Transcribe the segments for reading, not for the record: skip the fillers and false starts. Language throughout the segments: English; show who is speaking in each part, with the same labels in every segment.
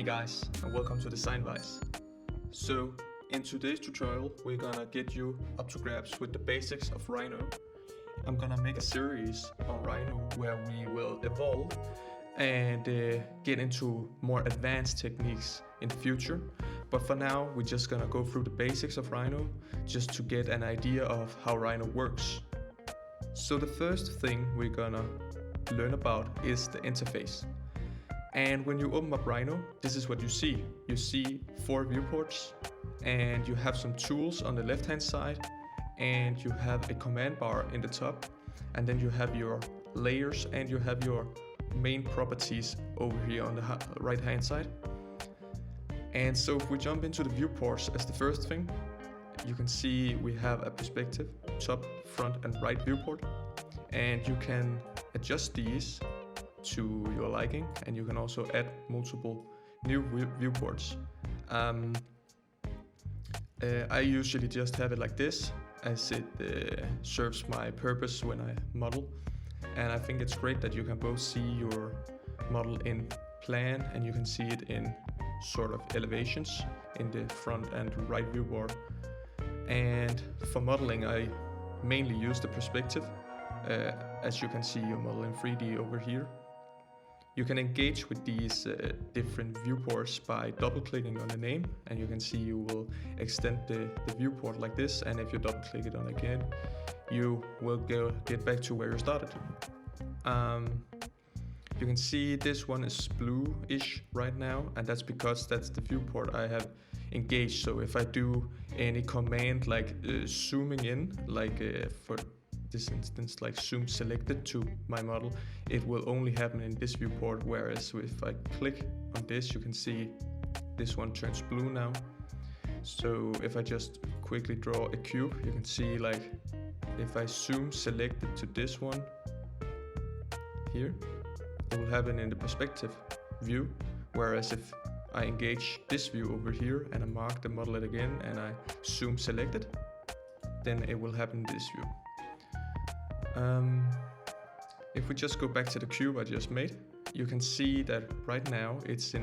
Speaker 1: guys, and welcome to DesignWise. So, in today's tutorial, we're gonna get you up to grips with the basics of Rhino. I'm gonna make a series on Rhino where we will evolve and get into more advanced techniques in the future. But for now, we're just gonna go through the basics of Rhino just to get an idea of how Rhino works. So the first thing we're gonna learn about is the interface. And when you open up Rhino, this is what you see. You see 4 viewports, and you have some tools on the left hand side, and you have a command bar in the top, and then you have your layers and you have your main properties over here on the right hand side. And so if we jump into the viewports as the first thing, you can see we have a perspective, top, front and right viewport, and you can adjust these to your liking, and you can also add multiple new viewports. I usually just have it like this, as it serves my purpose when I model, and I think it's great that you can both see your model in plan and you can see it in sort of elevations in the front and right viewport. And for modeling, I mainly use the perspective, as you can see your model in 3D over here. You can engage with these different viewports by double-clicking on the name, and you can see you will extend the viewport like this, and if you double-click it on again, you will get back to where you started. You can see this one is blue-ish right now, and that's because that's the viewport I have engaged. So if I do any command like zooming in, like for this instance, like zoom selected to my model, it will only happen in this viewport, whereas if I click on this, you can see this one turns blue now. So if I just quickly draw a cube, you can see like if I zoom selected to this one here, it will happen in the perspective view, whereas if I engage this view over here and I mark the model again and I zoom selected, then it will happen in this view. If we just go back to the cube I just made, you can see that right now it's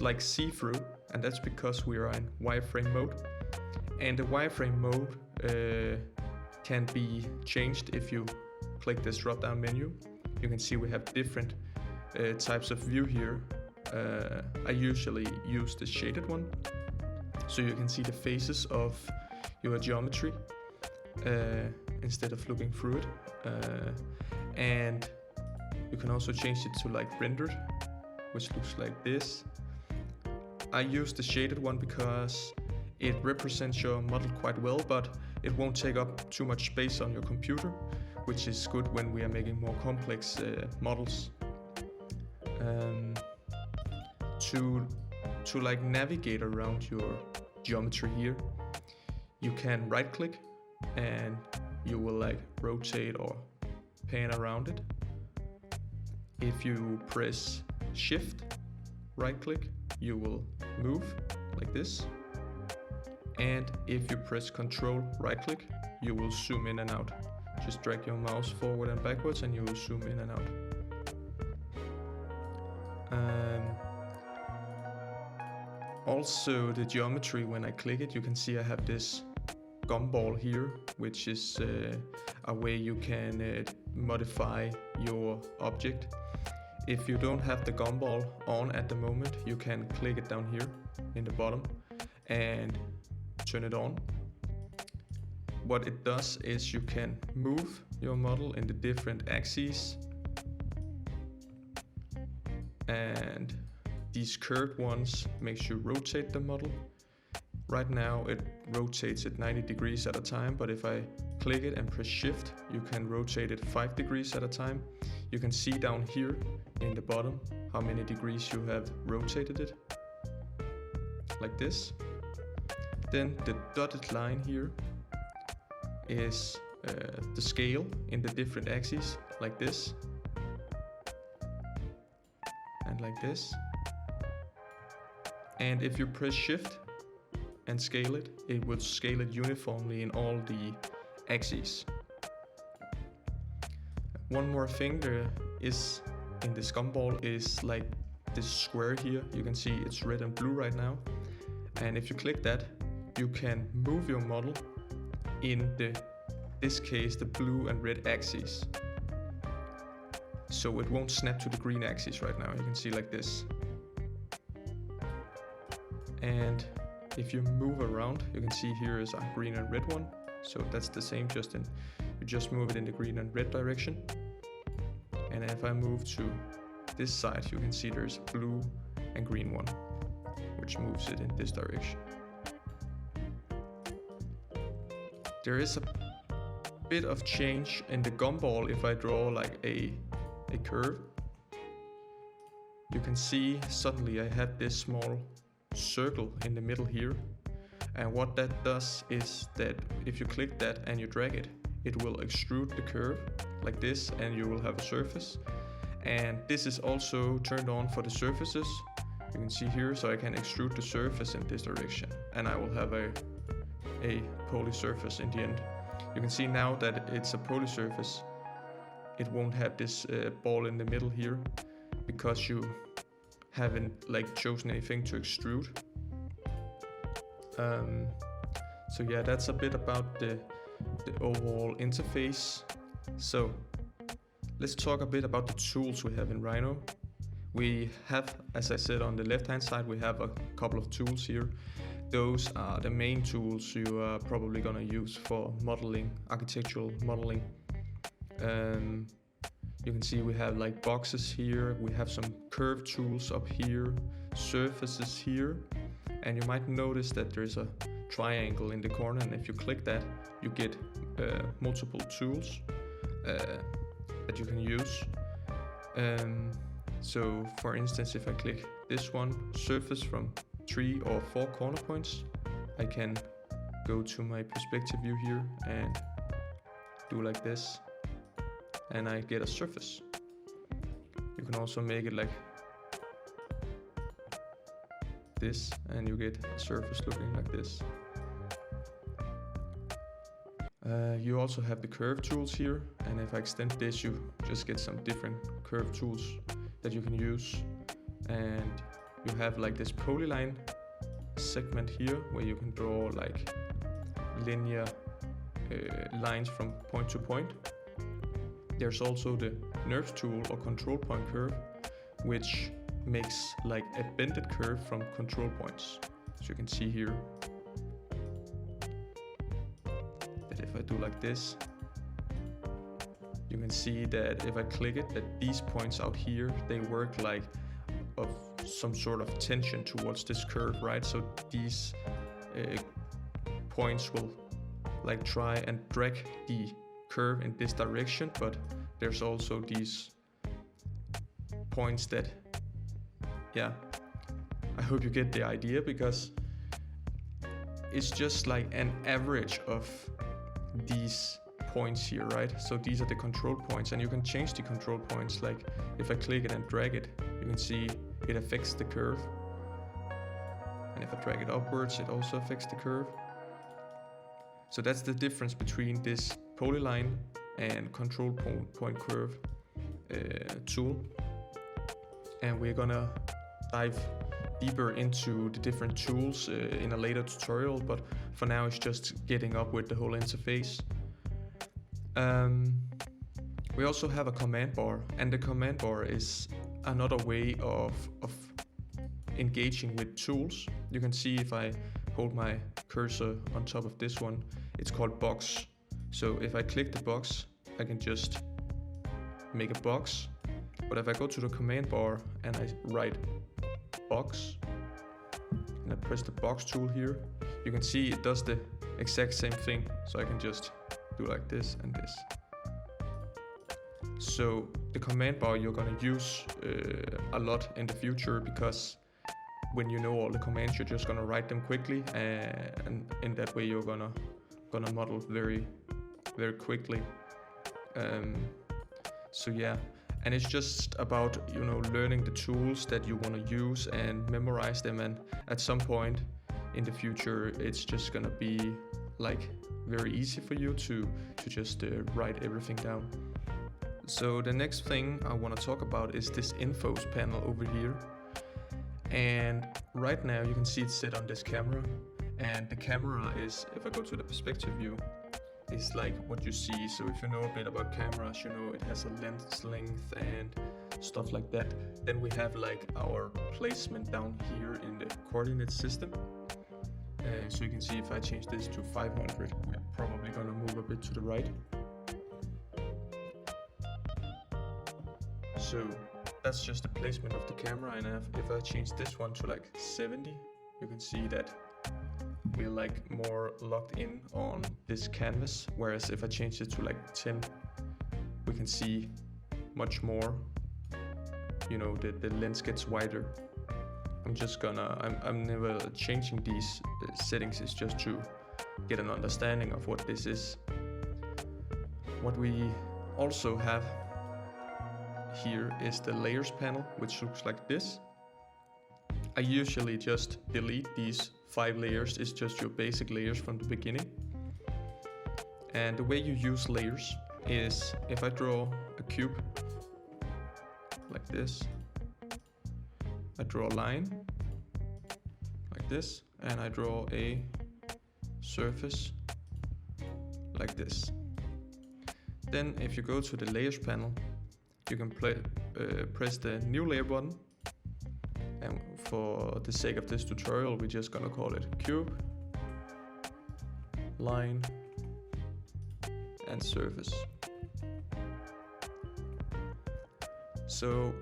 Speaker 1: like see-through, and that's because we are in wireframe mode. And the wireframe mode can be changed if you click this drop-down menu. You can see we have different types of view here. I usually use the shaded one, so you can see the faces of your geometry instead of looking through it, and you can also change it to like rendered, which looks like this. I use the shaded one because it represents your model quite well, but it won't take up too much space on your computer, which is good when we are making more complex models. To like navigate around your geometry here, you can right click and you will like rotate or pan around it. If you press shift right click, you will move like this, and if you press control right click, you will zoom in and out. Just drag your mouse forward and backwards and you will zoom in and out. Also the geometry, when I click it, you can see I have this Gumball here, which is a way you can modify your object. If you don't have the Gumball on at the moment, you can click it down here in the bottom and turn it on. What it does is you can move your model in the different axes, and these curved ones makes you rotate the model. Right now it rotates it 90 degrees at a time, but if I click it and press shift, you can rotate it 5 degrees at a time. You can see down here in the bottom how many degrees you have rotated it, like this. Then the dotted line here is the scale in the different axes, like this and like this. And if you press shift and scale it, it will scale it uniformly in all the axes. One more thing there is in this Gumball is like this square here. You can see it's red and blue right now. And if you click that, you can move your model in this case, the blue and red axes. So it won't snap to the green axis right now. You can see like this. And if you move around, you can see here is a green and red one. So that's the same, you just move it in the green and red direction. And if I move to this side, you can see there's a blue and green one, which moves it in this direction. There is a bit of change in the gumball if I draw like a curve. You can see suddenly I have this small circle in the middle here, and what that does is that if you click that and you drag it, it will extrude the curve like this, and you will have a surface. And this is also turned on for the surfaces. You can see here, so I can extrude the surface in this direction, and I will have a poly surface in the end. You can see now that it's a poly surface. It won't have this ball in the middle here because you haven't like chosen anything to extrude. So yeah, that's a bit about the overall interface. So let's talk a bit about the tools we have in Rhino. We have, as I said, on the left hand side, we have a couple of tools here. Those are the main tools you are probably gonna use for modeling, architectural modeling. You can see we have like boxes here, we have some curve tools up here, surfaces here, and you might notice that there's a triangle in the corner, and if you click that, you get multiple tools that you can use. So for instance, if I click this one, surface from 3 or 4 corner points, I can go to my perspective view here and do like this, and I get a surface. You can also make it like this, and you get a surface looking like this. You also have the curve tools here, and if I extend this, you just get some different curve tools that you can use. And you have like this polyline segment here where you can draw like linear lines from point to point. There's also the NURBS tool or control point curve, which makes like a bended curve from control points. So you can see here that if I do like this, you can see that if I click it, that these points out here, they work like of some sort of tension towards this curve, right? So these points will like try and drag the curve in this direction, but there's also these points that, yeah, I hope you get the idea, because it's just like an average of these points here, right? So these are the control points, and you can change the control points. Like if I click it and drag it, you can see it affects the curve, and if I drag it upwards, it also affects the curve. So that's the difference between this polyline and control point curve tool. And we're gonna dive deeper into the different tools in a later tutorial, but for now it's just getting up with the whole interface. We also have a command bar, and the command bar is another way of engaging with tools. You can see if I hold my cursor on top of this one, it's called box. So if I click the box, I can just make a box. But if I go to the command bar and I write box, and I press the box tool here, you can see it does the exact same thing. So I can just do like this and this. So the command bar you're gonna use a lot in the future, because when you know all the commands, you're just gonna write them quickly, and in that way you're gonna model very, very quickly. So yeah, and it's just about, you know, learning the tools that you want to use and memorize them, and at some point in the future it's just gonna be like very easy for you to just write everything down. So the next thing I want to talk about is this infos panel over here. And right now you can see it's set on this camera, and the camera is, if I go to the perspective view, is like what you see. So if you know a bit about cameras, you know it has a lens length and stuff like that. Then we have like our placement down here in the coordinate system. So you can see if I change this to 500, we're probably gonna move a bit to the right. So that's just the placement of the camera, and if I change this one to like 70, you can see that we're like more locked in on this canvas, whereas if I change it to like 10, we can see much more, you know, the lens gets wider. I'm never changing these settings, it's just to get an understanding of what this is. What we also have here is the layers panel, which looks like this. I usually just delete these 5 layers, it's just your basic layers from the beginning. And the way you use layers is, if I draw a cube like this, I draw a line like this, and I draw a surface like this. Then if you go to the layers panel, you can press the new layer button, and for the sake of this tutorial we're just gonna call it cube, line and surface. So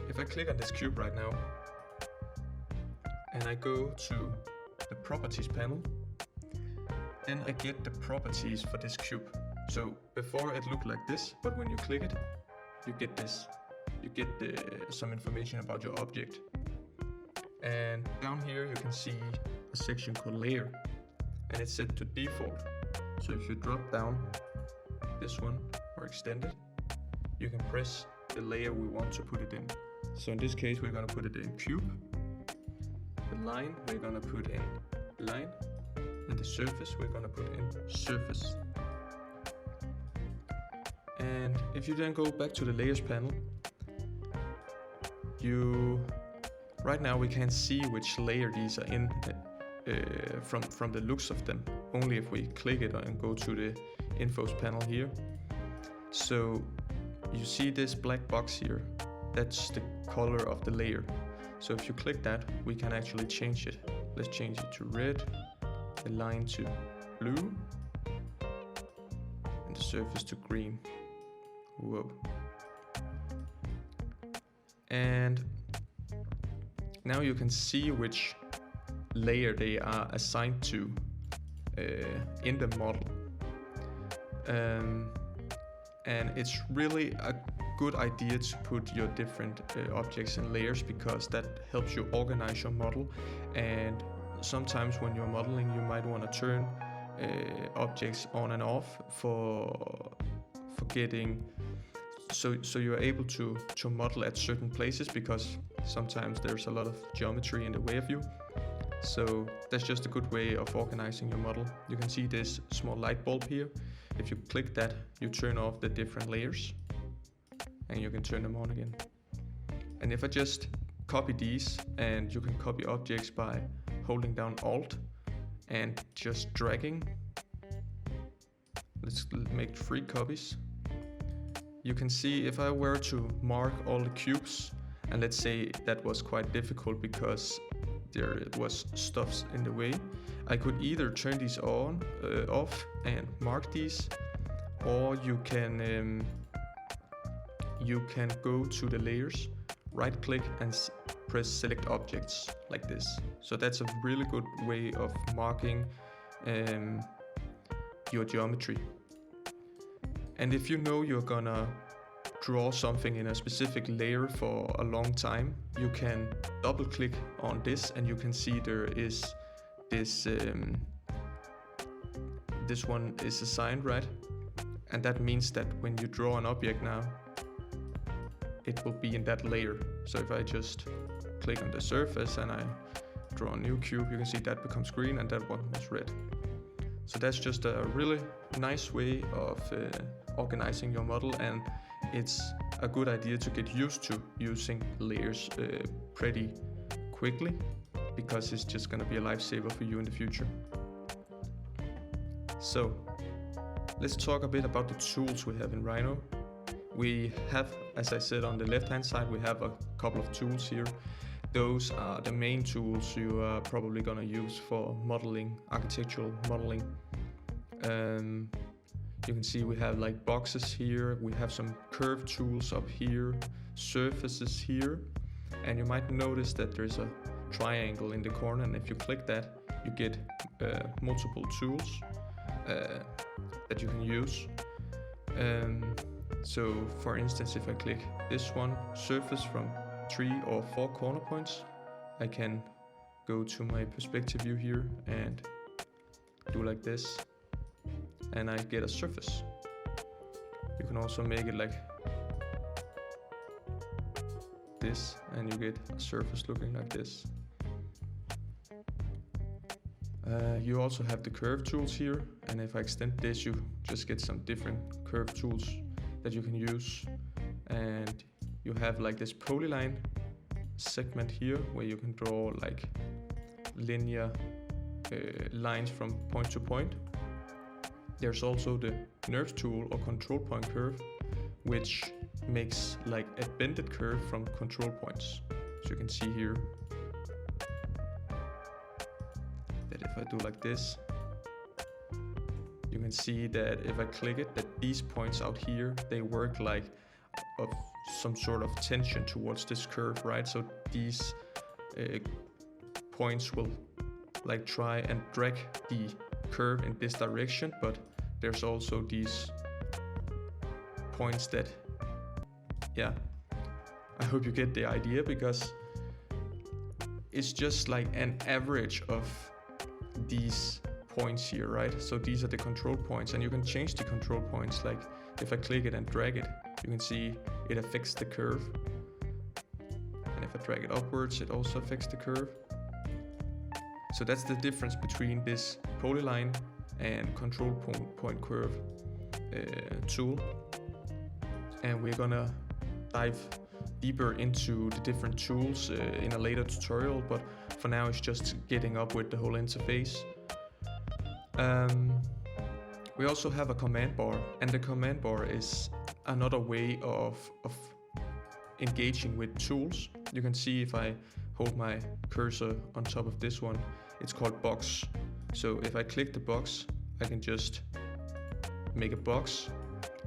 Speaker 1: if I click on this cube right now and I go to the properties panel, then I get the properties for this cube. So before it looked like this, but when you click it, you get this. You get some information about your object. And down here you can see a section called layer, and it's set to default. So if you drop down this one or extend it, you can press the layer we want to put it in. So in this case we're going to put it in cube, the line we're going to put in line, and the surface we're going to put in surface. And if you then go back to the layers panel, right now we can't see which layer these are in from the looks of them, only if we click it and go to the infos panel here. So you see this black box here, that's the color of the layer. So if you click that, we can actually change it. Let's change it to red, the line to blue, and the surface to green. Whoa. And now you can see which layer they are assigned to in the model. And it's really a good idea to put your different objects in layers, because that helps you organize your model. And sometimes when you're modeling, you might want to turn objects on and off for getting so you're able to model at certain places, because sometimes there's a lot of geometry in the way of you. So that's just a good way of organizing your model. You can see this small light bulb here. If you click that, you turn off the different layers and you can turn them on again. And if I just copy these, and you can copy objects by holding down Alt and just dragging. Let's make 3 copies. You can see if I were to mark all the cubes, and let's say that was quite difficult because there was stuff in the way, I could either turn these on, off and mark these, or you can go to the layers, right click and press select objects like this. So that's a really good way of marking your geometry. And if you know you're gonna draw something in a specific layer for a long time, you can double click on this and you can see there is this this one is assigned, right? And that means that when you draw an object now, it will be in that layer. So if I just click on the surface and I draw a new cube, you can see that becomes green and that one was red. So that's just a really nice way of organizing your model, and it's a good idea to get used to using layers pretty quickly, because it's just gonna be a lifesaver for you in the future. So let's talk a bit about the tools we have in Rhino. We have, as I said, on the left hand side, we have a couple of tools here. Those are the main tools you are probably gonna use for modeling, architectural modeling. You can see we have like boxes here, we have some curve tools up here, surfaces here, and you might notice that there's a triangle in the corner, and if you click that, you get multiple tools that you can use. So for instance, if I click this one, surface from 3 or 4 corner points, I can go to my perspective view here and do like this, and I get a surface. You can also make it like this, and you get a surface looking like this. You also have the curve tools here, and if I extend this, you just get some different curve tools that you can use. And you have like this polyline segment here, where you can draw like linear lines from point to point. There's also the nerve tool or control point curve, which makes like a bended curve from control points. So you can see here that if I do like this, you can see that if I click it, that these points out here, they work like of some sort of tension towards this curve, right? So these points will like try and drag the curve in this direction, but there's also these points that, yeah, I hope you get the idea, because it's just like an average of these points here, right? So these are the control points, and you can change the control points. Like if I click it and drag it, you can see it affects the curve, and if I drag it upwards, it also affects the curve. So that's the difference between this polyline and control point curve tool. And we're gonna dive deeper into the different tools in a later tutorial, but for now it's just getting up with the whole interface. We also have a command bar, and the command bar is another way of engaging with tools. You can see if I hold my cursor on top of this one, it's called box. So if I click the box, I can just make a box.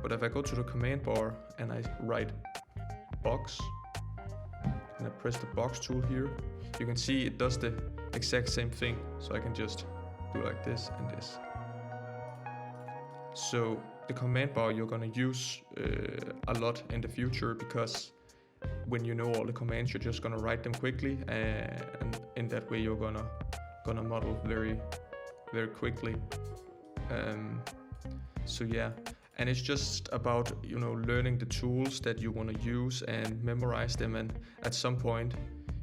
Speaker 1: But if I go to the command bar and I write box, and I press the box tool here, you can see it does the exact same thing. So I can just do like this and this. So the command bar you're gonna use a lot in the future, because when you know all the commands, you're just gonna write them quickly, and in that way you're gonna model very, very quickly. So yeah, and it's just about, you know, learning the tools that you want to use and memorize them, and at some point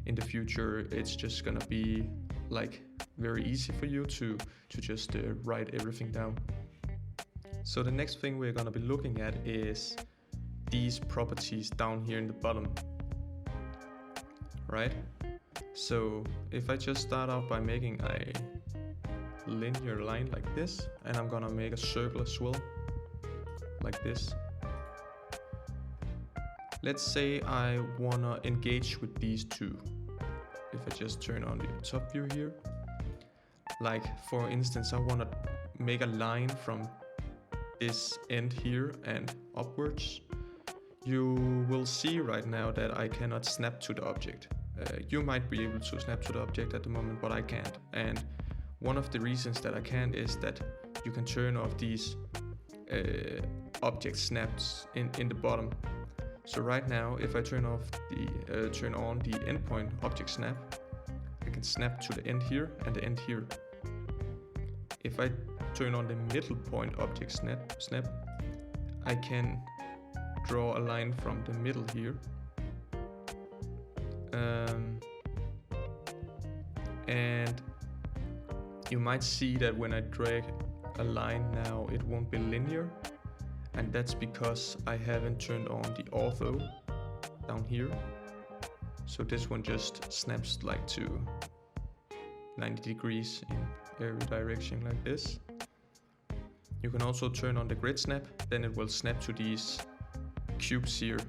Speaker 1: in the future it's just gonna be like very easy for you to just write everything down. So the next thing we're gonna be looking at is these properties down here in the bottom, right? So if I just start out by making a linear line like this, and I'm gonna make a circle as well, like this. Let's say I wanna engage with these two. If I just turn on the top view here, like for instance, I wanna make a line from this end here and upwards. You will see right now that I cannot snap to the object. You might be able to snap to the object at the moment, but I can't. And one of the reasons that I can't is that you can turn off these object snaps in the bottom. So right now, if I turn on the endpoint object snap, I can snap to the end here and the end here. If I turn on the middle point object snap, I can draw a line from the middle here. And you might see that when I drag a line now, it won't be linear. and that's because I haven't turned on the ortho down here. So this one just snaps like to 90 degrees in every direction like this. You can also turn on the grid snap, then it will snap to these cubes here.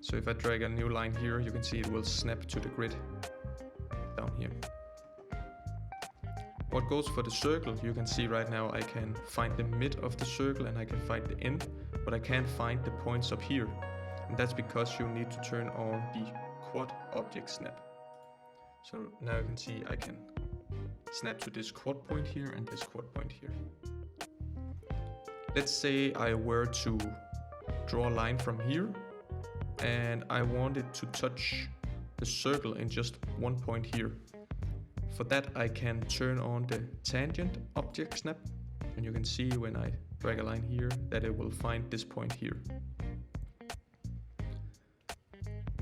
Speaker 1: So if I drag a new line here, you can see it will snap to the grid down here. What goes for the circle, you can see right now I can find the mid of the circle and I can find the end, but I can't find the points up here. And that's because you need to turn on the quad object snap. So now you can see I can snap to this quad point here and this quad point here. Let's say I were to draw a line from here and I wanted to touch the circle in just one point here. For that I can turn on the tangent object snap, and you can see when I drag a line here that it will find this point here.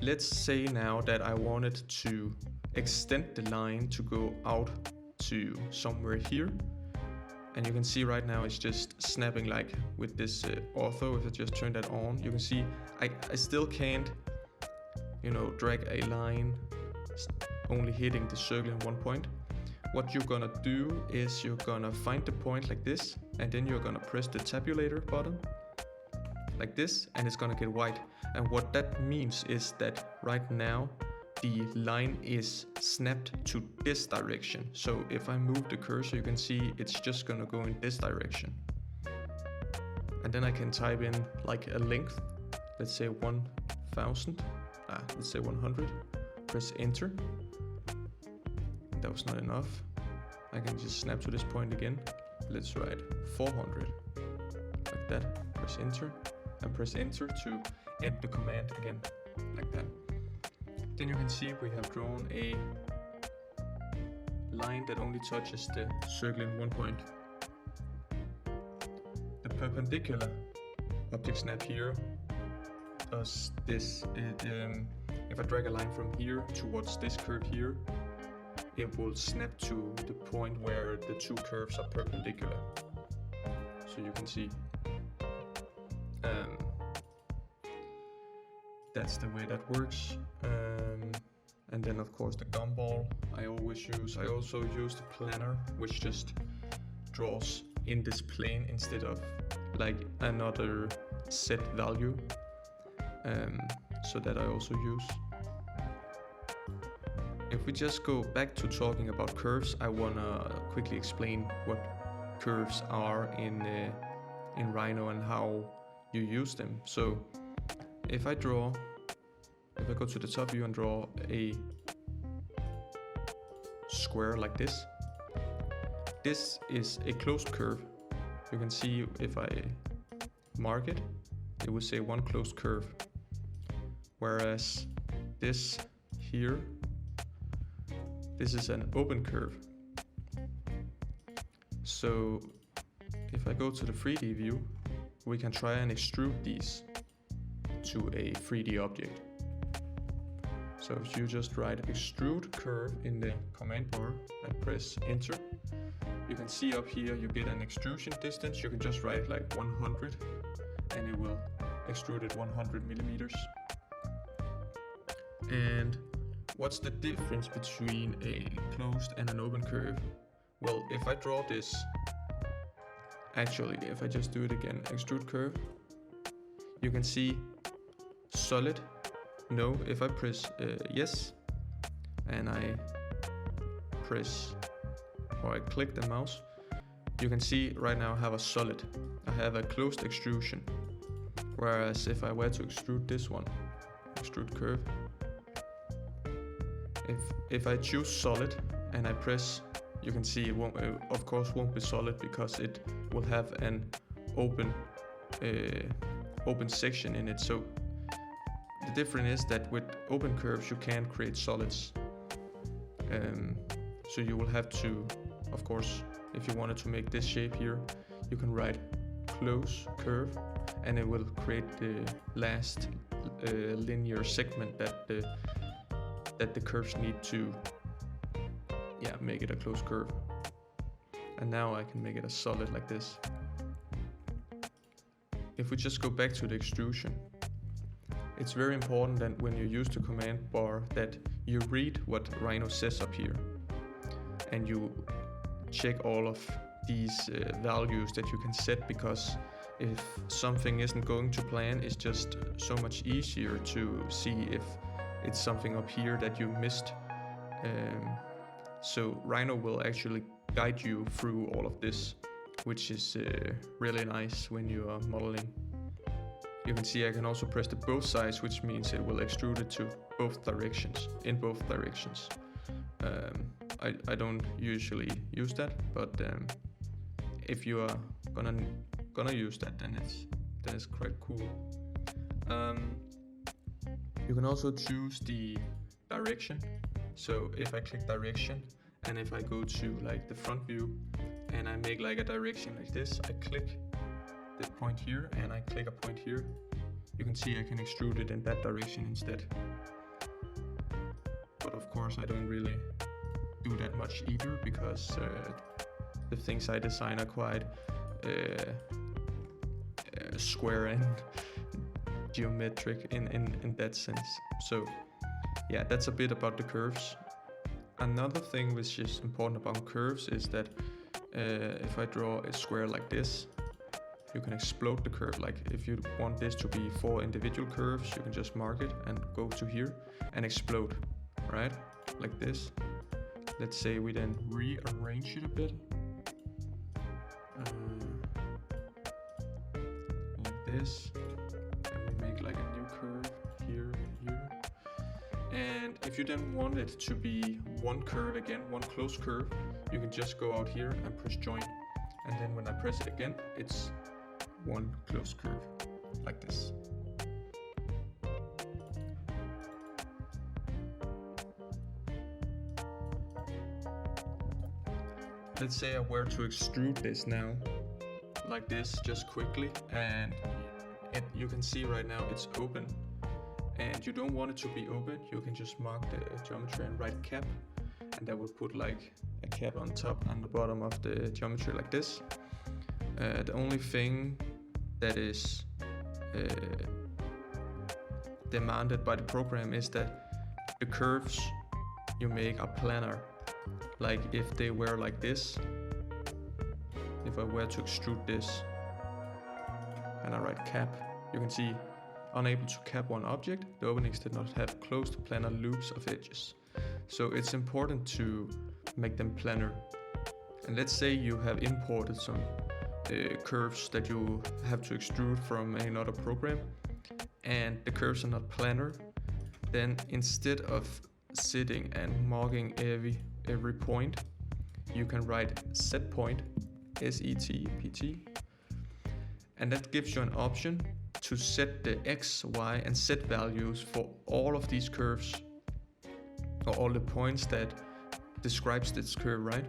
Speaker 1: Let's say now that I wanted to extend the line to go out to somewhere here, and you can see right now it's just snapping like with this ortho. If I just turn that on, you can see I still can't, you know, drag a line only hitting the circle in one point. What you're gonna do is you're gonna find the point like this, and then you're gonna press the tabulator button like this, and it's gonna get white. And what that means is that right now the line is snapped to this direction. So if I move the cursor, you can see it's just gonna go in this direction. And then I can type in like a length, let's say 1000, let's say 100, press enter. That was not enough. I can just snap to this point again. Let's write 400, like that, press enter, and press enter to end the command again, like that. Then you can see we have drawn a line that only touches the circle in one point. The perpendicular object snap here does this. If I drag a line from here towards this curve here, it will snap to the point where the two curves are perpendicular. So you can see that's the way that works. And then of course the Gumball I always use. I also use the planner, which just draws in this plane instead of like another set value. So that I also use. If we just go back to talking about curves, I wanna quickly explain what curves are in Rhino and how you use them. So if I go to the top view and draw a square like this, this is a closed curve. You can see if I mark it, it will say one closed curve. Whereas this here, this is an open curve. So if I go to the 3D view, we can try and extrude these to a 3D object. So if you just write extrude curve in the command bar and press enter, you can see up here you get an extrusion distance. You can just write like 100 and it will extrude it 100 millimeters. And what's the difference between a closed and an open curve? Well, if I draw this, actually, if I just do it again, extrude curve, you can see solid, no. If I press yes, and I press, or I click the mouse, you can see right now I have a solid. I have a closed extrusion. Whereas if I were to extrude this one, extrude curve, if I choose solid and I press, you can see it won't, of course won't be solid because it will have an open section in it. So the difference is that with open curves you can't create solids. So you will have to, of course, if you wanted to make this shape here, you can write close curve and it will create the last linear segment that the curves need to make it a closed curve. And now I can make it a solid like this. if we just go back to the extrusion, it's very important that when you use the command bar that you read what Rhino says up here and you check all of these values that you can set, because if something isn't going to plan, it's just so much easier to see if it's something up here that you missed. So Rhino will actually guide you through all of this, which is really nice when you are modeling. You can see I can also press the both sides, which means it will extrude it to both directions, in both directions. I don't usually use that, but if you are gonna use that, then it's quite cool. You can also choose the direction. So if I click direction, and if I go to like the front view and I make like a direction like this, I click the point here and I click a point here, you can see I can extrude it in that direction instead. But of course I don't really do that much either, because the things I design are quite square and geometric in that sense. So yeah, that's a bit about the curves. Another thing which is important about curves is that if I draw a square like this, you can explode the curve. Like if you want this to be 4 individual curves, you can just mark it and go to here and explode, right? Like this. Let's say we then rearrange it a bit. Like this. And we make like a new curve here and here. And if you then want it to be one curve again, one closed curve, you can just go out here and press join. And then when I press it again, it's one closed curve, like this. Let's say I were to extrude this now, like this, just quickly, and you can see right now it's open. And you don't want it to be open, you can just mark the geometry and write cap, and that will put like a cap on top and the bottom of the geometry like this. The only thing that is demanded by the program is that the curves you make are planar. Like if they were like this, if I were to extrude this and I write cap, you can see unable to cap one object, the openings did not have closed planar loops of edges. So it's important to make them planar. And let's say you have imported some curves that you have to extrude from another program, and the curves are not planar. Then instead of sitting and marking every point, you can write set point, S-E-T-P-T, and that gives you an option to set the X, Y, and Z values for all of these curves, or all the points that describes this curve, right?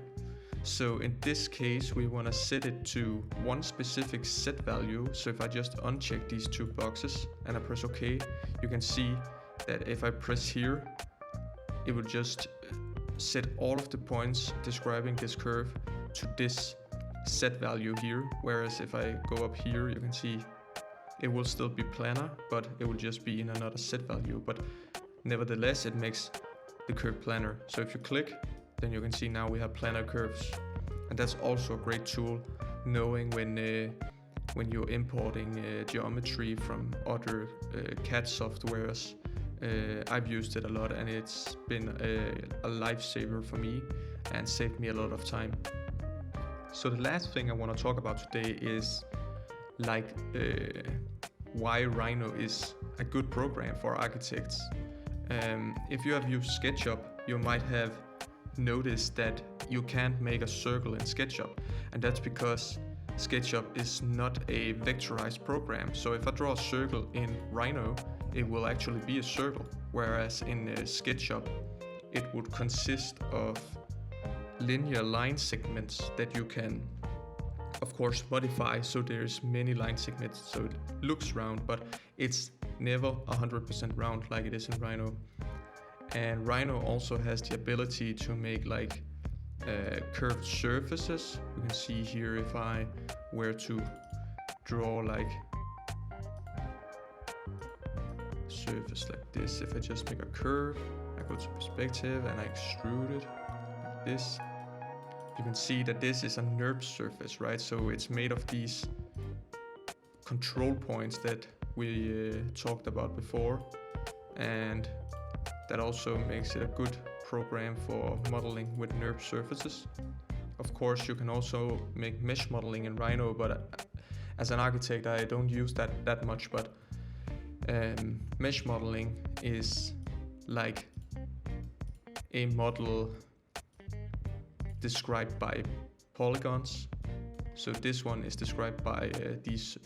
Speaker 1: So in this case, we want to set it to one specific Z value. So if I just uncheck these two boxes and I press OK, you can see that if I press here, it will just set all of the points describing this curve to this Z value here. Whereas if I go up here, you can see it will still be planar, but it will just be in another Z value. But nevertheless, it makes the curve planar. So if you click, then you can see now we have planar curves. And that's also a great tool, knowing when you're importing geometry from other CAD softwares. I've used it a lot, and it's been a lifesaver for me and saved me a lot of time. So the last thing I want to talk about today is why Rhino is a good program for architects. If you have used SketchUp, you might have noticed that you can't make a circle in SketchUp, and that's because SketchUp is not a vectorized program. So if I draw a circle in Rhino, it will actually be a circle, whereas in SketchUp it would consist of linear line segments that you can of course modify, so there's many line segments so it looks round, but it's never 100% round like it is in Rhino. And Rhino also has the ability to make like curved surfaces. You can see here if I were to draw like surface like this. If I just make a curve, I go to perspective and I extrude it like this. You can see that this is a NURB surface, right? So it's made of these control points that we talked about before, and that also makes it a good program for modeling with NURB surfaces. Of course, you can also make mesh modeling in Rhino, but as an architect, I don't use that much. But mesh modeling is like a model described by polygons. So this one is described by these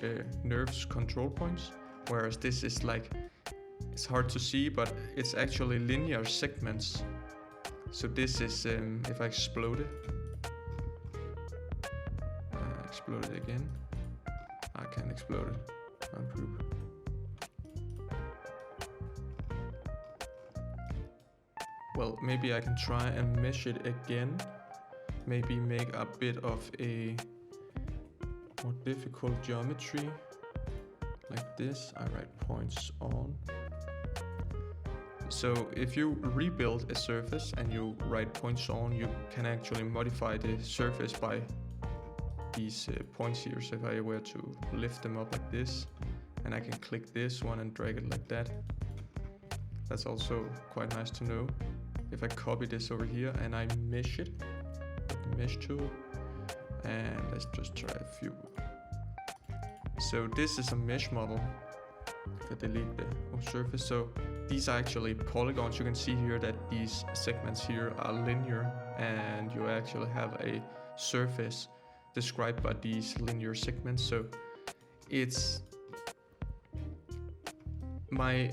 Speaker 1: NURBS control points, whereas this is like, it's hard to see, but it's actually linear segments. So this is, if I explode it again, I can explode it, ungroup. Well, maybe I can try and mesh it again. Maybe make a bit of a more difficult geometry like this. I write points on. So if you rebuild a surface and you write points on, you can actually modify the surface by these points here. So if I were to lift them up like this, and I can click this one and drag it like that. That's also quite nice to know. If I copy this over here and I mesh it with the mesh tool, and let's just try a few. So this is a mesh model. If I delete the surface, so these are actually polygons. You can see here that these segments here are linear, and you actually have a surface described by these linear segments. So it's my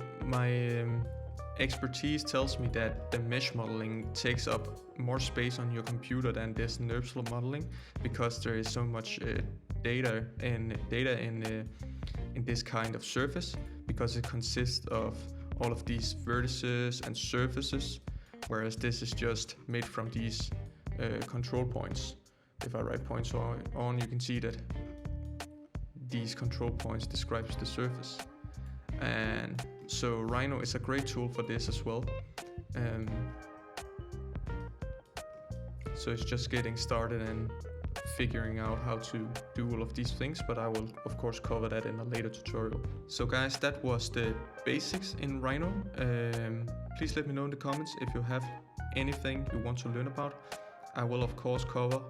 Speaker 1: expertise tells me that the mesh modeling takes up more space on your computer than this NURBS modeling, because there is so much data in this kind of surface, because it consists of all of these vertices and surfaces, whereas this is just made from these control points. If I write points on, you can see that these control points describes the surface. And so Rhino is a great tool for this as well. So it's just getting started and figuring out how to do all of these things, but I will of course cover that in a later tutorial. So guys, that was the basics in Rhino. Please let me know in the comments if you have anything you want to learn about. I will of course cover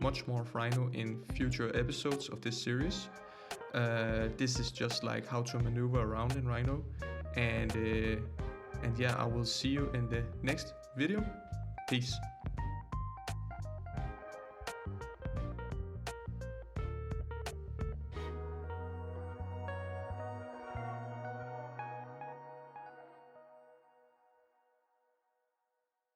Speaker 1: much more of Rhino in future episodes of this series. This is just like how to maneuver around in Rhino, and yeah, I will see you in the next video. Peace.